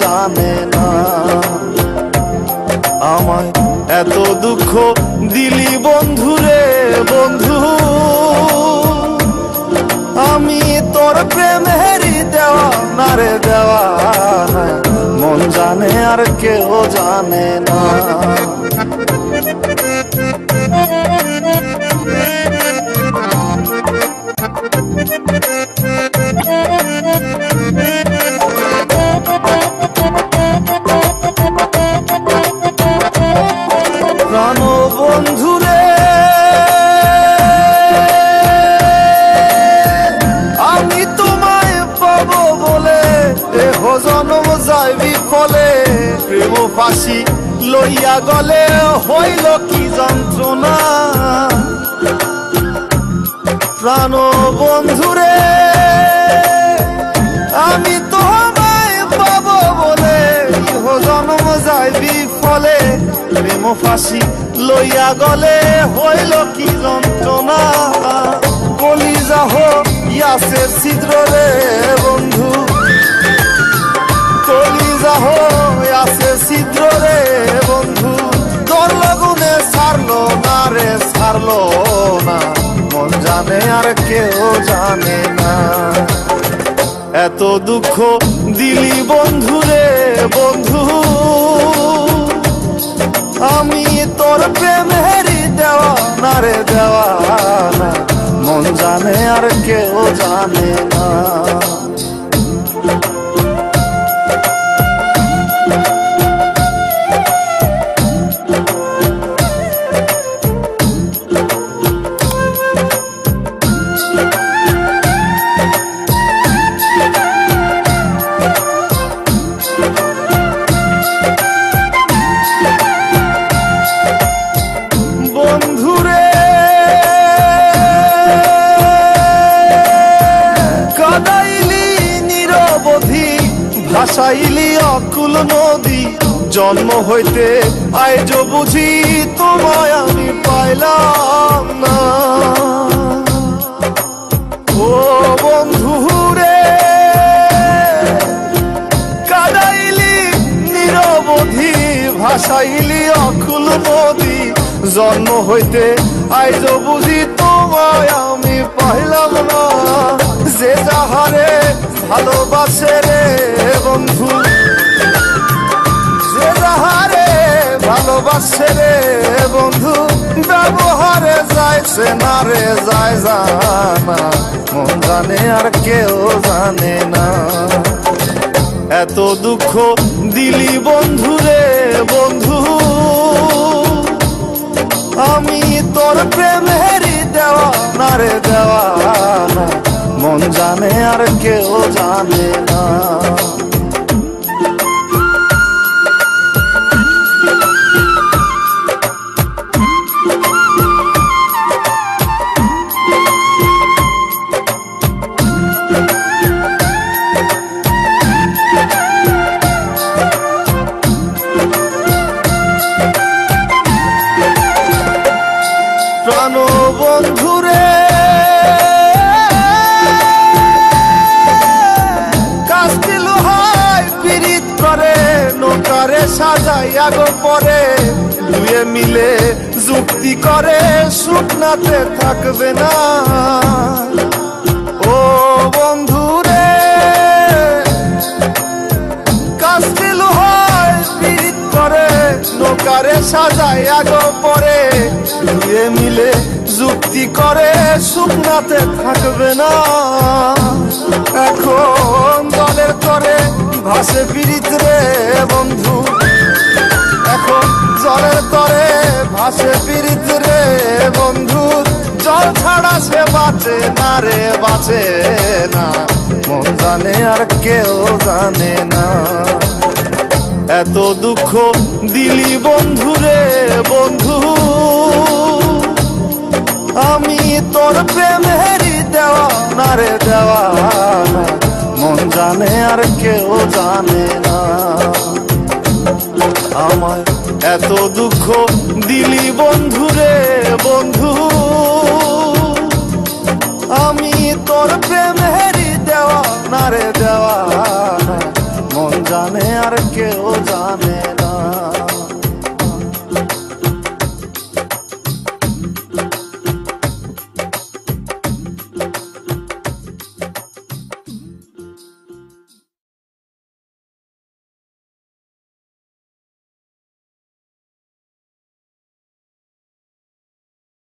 জানে না। আমায় এত দুঃখ দিলি বন্ধু রে বন্ধু, আমি তোর প্রেমেরই দেওয়া না রে দেওয়া, মন জানে আর কেউ জানে না। প্রাণ বন্ধু রে আমি তোমায় পাবো বলে এহ জনম যায় বিফলে, প্রেম ফাঁসি লইয়া গলে হইল কি যন্ত্রণা। প্রাণ বন্ধু রে আমি তোমায় পাবো বলে এহ জনম যায় বিফলে, প্রেম ফাঁসি লইয়া গলে হইল কি যন্ত্রণা। কলিজা হইয়াছে ছিদ্র রে বন্ধু, কলিজা হইয়াছে ছিদ্র রে বন্ধু, তোর লগুনে ছাড়লো না রে ছাড়লো না, মন জানে আর কেউ জানে না। এত দুঃখ দিলি বন্ধু রে বন্ধু, আমি তোর প্রেমেরই দেওয়া না রে দেওয়া না, মন জানে আর কেউ জানে না। ভাসাইলি অকুল নদী, জন্ম হইতে আইজ বুঝি তোমায় আমি পাইলাম না। ও বন্ধু রে কাদাইলি নিরবধি, ভাসাইলি অকুল নদী, জন্ম হইতে আইজ বুঝি তোমায় আমি পাইলাম না। যে যাহারে ভালোবাসে রে বন্ধু, যে যাহারে ভালোবাসে রে বন্ধু, ব্যবহারে যাইছে না রে যায় জানা, মন জানে আর কেউ জানে না। এত দুঃখ দিলি বন্ধু রে বন্ধু, আমি তোর প্রেমেরই দেওয়া না রে দেওয়া না, মন জানে আর কেউ জানে না। প্রাণ বন্ধু রে নৌকারে সাজাইয়া গো পরে, দুয়ে মিলে যুক্তি করে শুকনাতে থাকবে না। ও বন্ধু রে কাস্তিল হয় পীড়িত করে, নৌকারে সাজাইয়া গো পরে, দুয়ে মিলে যুক্তি করে শুকনাতে থাকবে না। এখন দলের করে ভাসে পীড়িত রে বন্ধু, এখন জলের তরে ভাসে পীড়িত রে বন্ধু, জল ছাড়া সে বাঁচে না রে বাঁচে না, মন জানে আর কেউ জানে না। এত দুঃখ দিলি বন্ধু রে বন্ধু, আমি তোর প্রেমেরই দেওয়া না রে দেওয়া না, মন জানে আর কেউ জানে না। আমায় এত দুঃখ দিলি বন্ধু রে বন্ধু, আমি তোর